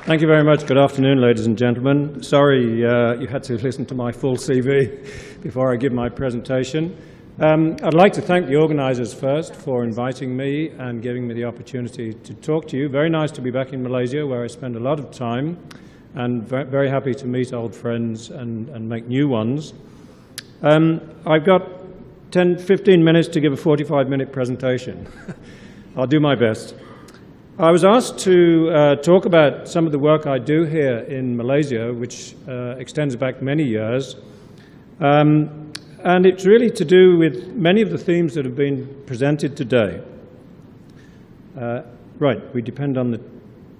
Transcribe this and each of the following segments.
Thank you very much. Good afternoon, ladies and gentlemen. Sorry you had to listen to my full CV before I give my presentation. I'd like to thank the organisers first for inviting me and giving me the opportunity to talk to you. Very nice to be back in Malaysia, where I spend a lot of time, and very happy to meet old friends and make new ones. I've got 10-15 minutes to give a 45-minute presentation. I'll do my best. I was asked to talk about some of the work I do here in Malaysia, which extends back many years. And it's really to do with many of the themes that have been presented today. Right, we depend on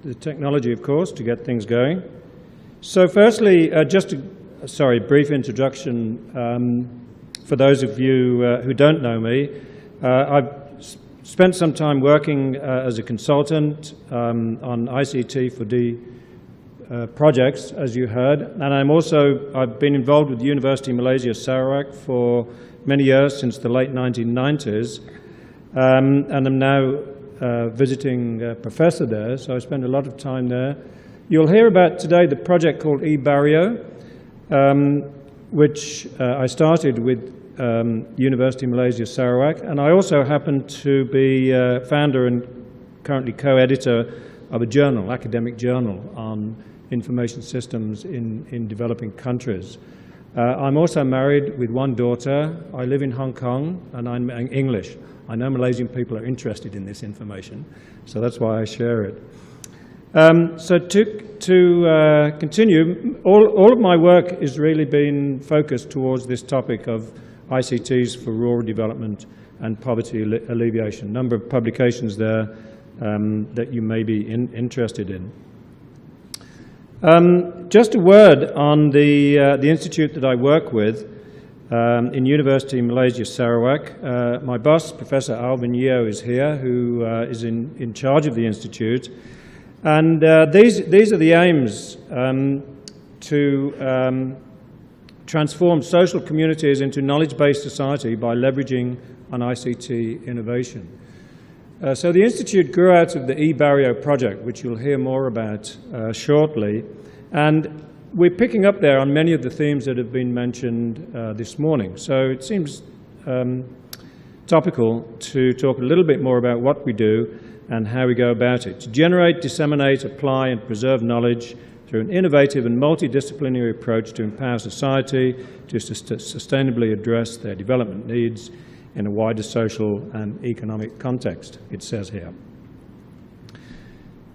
the technology, of course, to get things going. So firstly, just a brief introduction for those of you who don't know me. I've spent some time working as a consultant on ICT4D projects, as you heard, and I've been involved with the University of Malaysia, Sarawak, for many years, since the late 1990s, and I'm now visiting professor there, so I spend a lot of time there. You'll hear about today the project called eBarrio, which I started with University of Malaysia, Sarawak, and I also happen to be founder and currently co-editor of a journal, academic journal, on information systems in developing countries. I'm also married with one daughter. I live in Hong Kong, and I'm English. I know Malaysian people are interested in this information, so that's why I share it. So to continue, all of my work has really been focused towards this topic of ICTs for rural development and poverty alleviation. A number of publications there that you may be interested in. Just a word on the institute that I work with in University of Malaysia, Sarawak. My boss, Professor Alvin Yeo, is here, who is in charge of the institute. And these are the aims to transform social communities into knowledge-based society by leveraging on ICT innovation. So the Institute grew out of the eBarrio project, which you'll hear more about shortly, and we're picking up there on many of the themes that have been mentioned this morning. So it seems topical to talk a little bit more about what we do and how we go about it. To generate, disseminate, apply, and preserve knowledge through an innovative and multidisciplinary approach to empower society to sustainably address their development needs in a wider social and economic context, it says here.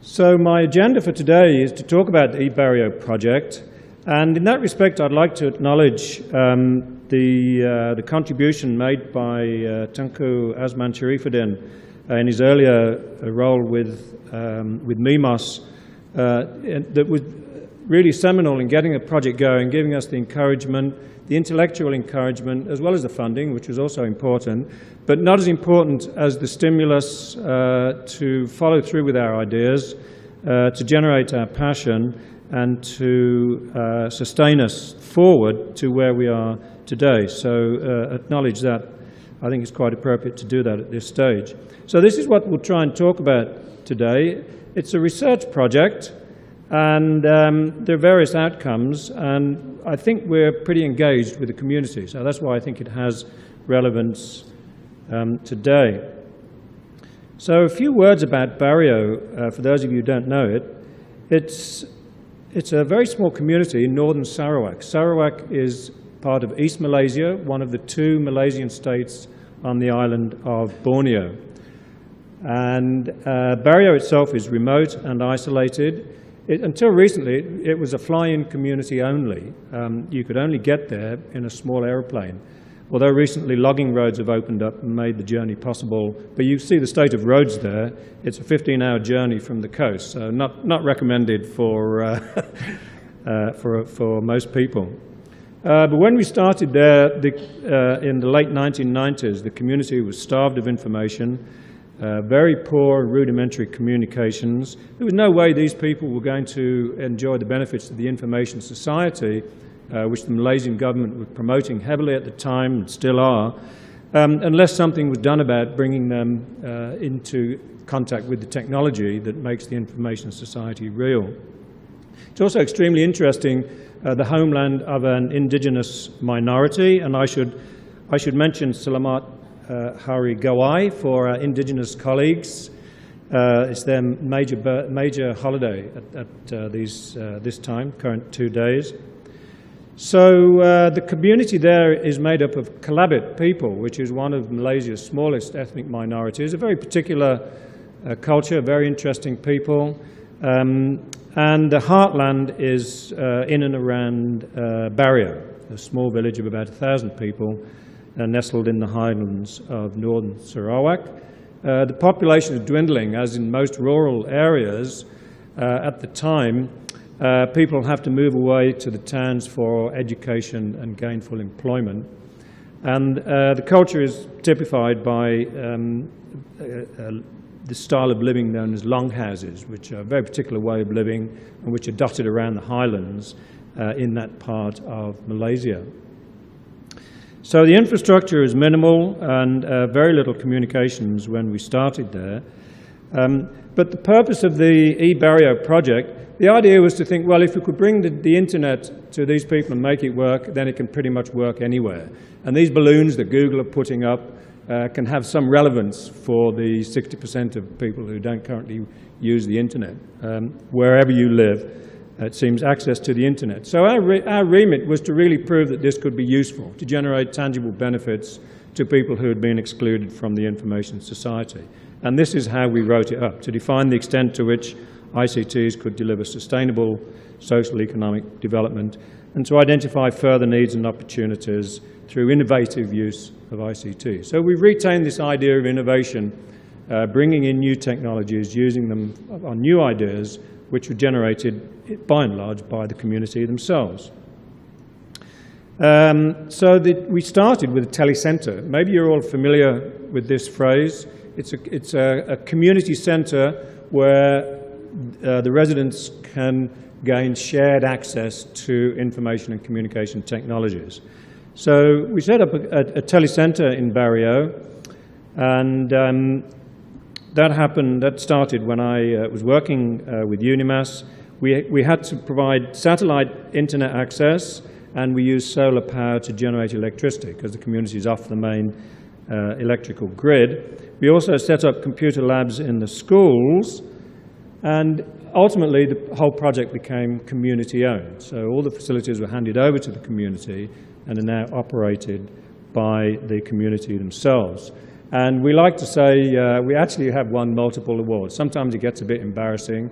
So my agenda for today is to talk about the eBarrio project, and in that respect I'd like to acknowledge the contribution made by Tunku Azman Sharifuddin in his earlier role with MIMOS, that was really seminal in getting a project going, giving us the encouragement, the intellectual encouragement, as well as the funding, which was also important, but not as important as the stimulus to follow through with our ideas, to generate our passion, and to sustain us forward to where we are today. So acknowledge that. I think it's quite appropriate to do that at this stage. So this is what we'll try and talk about today. It's a research project, and there are various outcomes, and I think we're pretty engaged with the community, so that's why I think it has relevance today. So a few words about Barrio, for those of you who don't know it. It's a very small community in northern Sarawak. Sarawak is part of East Malaysia, one of the two Malaysian states on the island of Borneo. And Barrio itself is remote and isolated. Until recently, it was a fly-in community only. You could only get there in a small aeroplane. Although recently logging roads have opened up and made the journey possible. But you see the state of roads there. It's a 15-hour journey from the coast, so not recommended for most people. But when we started there in the late 1990s, the community was starved of information. Very poor rudimentary communications. There was no way these people were going to enjoy the benefits of the information society, which the Malaysian government was promoting heavily at the time and still are, unless something was done about bringing them into contact with the technology that makes the information society real. It's also extremely interesting, the homeland of an indigenous minority, and I should mention Selamat Hari Gawai for our indigenous colleagues. It's their major holiday at this time, current 2 days. So the community there is made up of Kelabit people, which is one of Malaysia's smallest ethnic minorities, a very particular culture, very interesting people. And the heartland is in and around Barrio, a small village of about 1,000 people nestled in the highlands of northern Sarawak. The population is dwindling, as in most rural areas at the time. People have to move away to the towns for education and gainful employment. And the culture is typified by the style of living known as longhouses, which are a very particular way of living and which are dotted around the highlands in that part of Malaysia. So the infrastructure is minimal and very little communications when we started there. But the purpose of the eBarrio project, the idea was to think, well, if we could bring the internet to these people and make it work, then it can pretty much work anywhere. And these balloons that Google are putting up can have some relevance for the 60% of people who don't currently use the internet. Wherever you live, it seems access to the internet. So our remit was to really prove that this could be useful, to generate tangible benefits to people who had been excluded from the information society. And this is how we wrote it up, to define the extent to which ICTs could deliver sustainable social economic development and to identify further needs and opportunities through innovative use of ICT. So we've retained this idea of innovation, bringing in new technologies, using them on new ideas, which were generated by and large by the community themselves. We started with a telecentre. Maybe you're all familiar with this phrase. It's a community centre where the residents can gain shared access to information and communication technologies. So we set up a telecentre in Barrio, and that started when I was working with Unimas. We had to provide satellite internet access, and we used solar power to generate electricity because the community is off the main electrical grid. We also set up computer labs in the schools, and ultimately the whole project became community owned. So all the facilities were handed over to the community and are now operated by the community themselves. And we like to say we actually have won multiple awards. Sometimes it gets a bit embarrassing,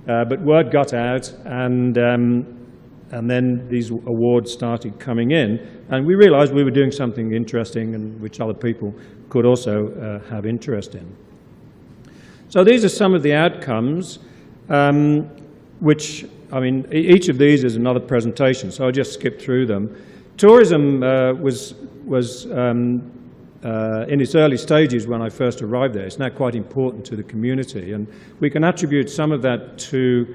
but word got out, and then these awards started coming in, and we realized we were doing something interesting and which other people could also have interest in. So these are some of the outcomes, which, I mean, each of these is another presentation, so I'll just skip through them. Tourism was in its early stages when I first arrived there. It's now quite important to the community, and we can attribute some of that to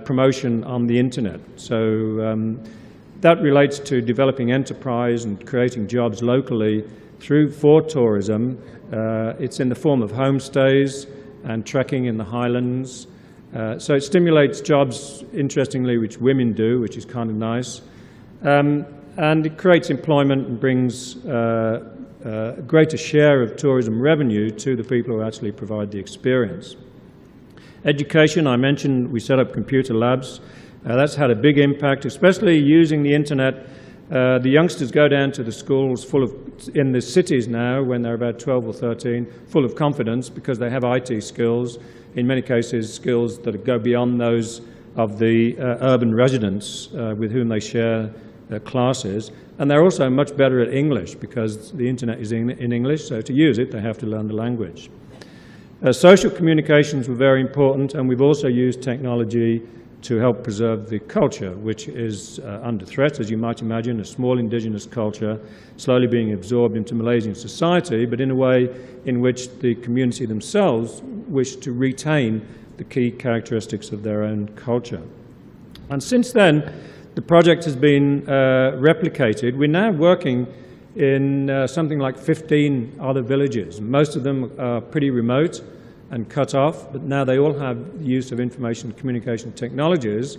promotion on the internet. So that relates to developing enterprise and creating jobs locally for tourism. It's in the form of homestays and trekking in the highlands. So it stimulates jobs, interestingly, which women do, which is kind of nice. And it creates employment and brings a greater share of tourism revenue to the people who actually provide the experience. Education, I mentioned we set up computer labs. That's had a big impact, especially using the internet. The youngsters go down to the schools in the cities now, when they're about 12 or 13, full of confidence because they have IT skills, in many cases skills that go beyond those of the urban residents with whom they share classes. And they're also much better at English because the internet is in English, so to use it they have to learn the language. Social communications were very important, and we've also used technology to help preserve the culture, which is under threat, as you might imagine, a small indigenous culture slowly being absorbed into Malaysian society, but in a way in which the community themselves wish to retain the key characteristics of their own culture. And since then, the project has been replicated. We're now working in something like 15 other villages. Most of them are pretty remote and cut off, but now they all have the use of information communication technologies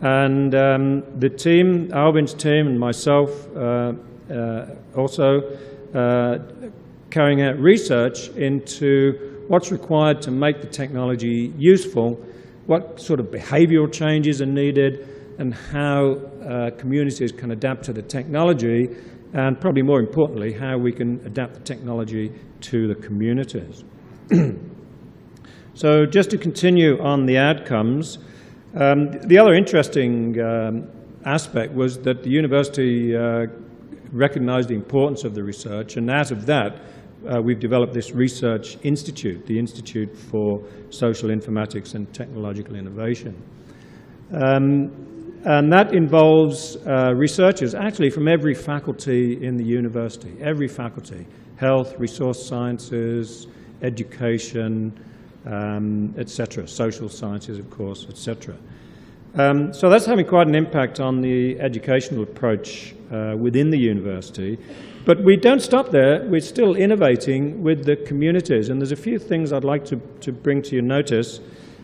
And the team, Alvin's team and myself, also carrying out research into what's required to make the technology useful, what sort of behavioral changes are needed, and how communities can adapt to the technology, and probably more importantly, how we can adapt the technology to the communities. So just to continue on the outcomes, the other interesting aspect was that the university recognized the importance of the research, and out of that, we've developed this research institute, the Institute for Social Informatics and Technological Innovation. And that involves researchers actually from every faculty in the university, every faculty, health, resource sciences, education, etc., social sciences, of course, etc. So that's having quite an impact on the educational approach within the university. But we don't stop there. We're still innovating with the communities. And there's a few things I'd like to bring to your notice,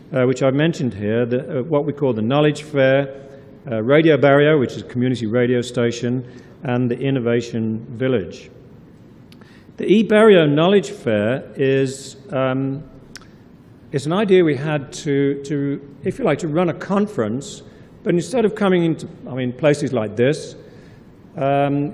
which I've mentioned here, what we call the Knowledge Fair, Radio Barrio, which is a community radio station, and the Innovation Village. The eBarrio Knowledge Fair is an idea we had to, if you like, to run a conference, but instead of coming into, places like this,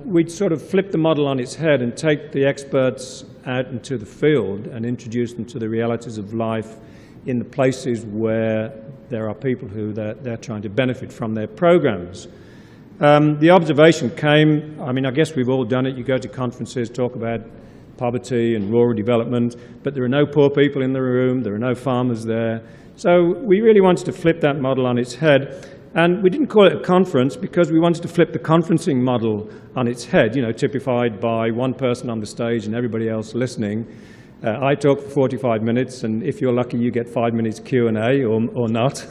we'd sort of flip the model on its head and take the experts out into the field and introduce them to the realities of life in the places where there are people who they're trying to benefit from their programs. The observation came, I guess we've all done it. You go to conferences, talk about poverty and rural development, but there are no poor people in the room, there are no farmers there. So we really wanted to flip that model on its head. And we didn't call it a conference because we wanted to flip the conferencing model on its head, typified by one person on the stage and everybody else listening. I talk for 45 minutes, and if you're lucky, you get 5 minutes Q&A or not.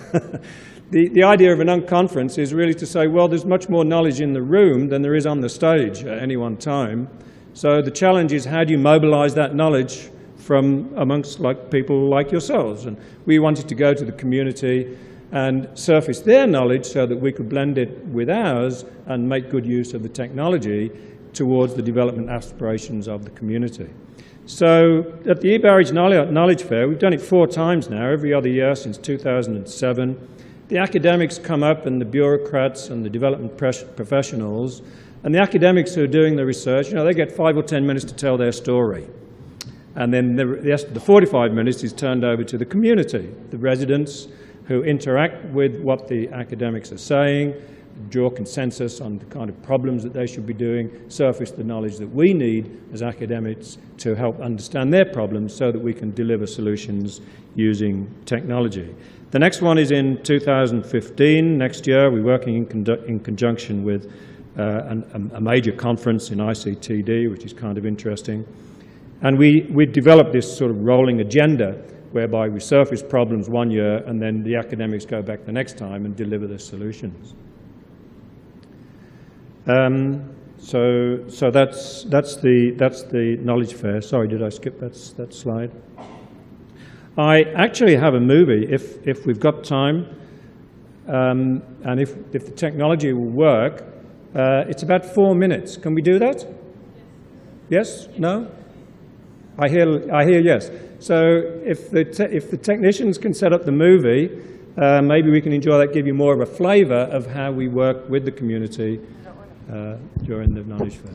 The idea of an unconference is really to say, well, there's much more knowledge in the room than there is on the stage at any one time. So the challenge is, how do you mobilize that knowledge from amongst people like yourselves? And we wanted to go to the community and surface their knowledge so that we could blend it with ours and make good use of the technology towards the development aspirations of the community. So at the eBarrio Knowledge Fair, we've done it 4 times now, every other year since 2007. The academics come up and the bureaucrats and the development professionals, and the academics who are doing the research, they get 5 or 10 minutes to tell their story. And then the 45 minutes is turned over to the community, the residents who interact with what the academics are saying, draw consensus on the kind of problems that they should be doing, surface the knowledge that we need as academics to help understand their problems so that we can deliver solutions using technology. The next one is in 2015. Next year, we're working in conjunction with a major conference in ICTD, which is kind of interesting. And we developed this sort of rolling agenda whereby we surface problems one year and then the academics go back the next time and deliver the solutions. So that's the knowledge fair. Sorry, did I skip that slide? I actually have a movie, if we've got time, and if the technology will work. It's about 4 minutes. Can we do that? Yes? No? I hear yes. So if the technicians can set up the movie, maybe we can enjoy that, give you more of a flavor of how we work with the community during the knowledge fair.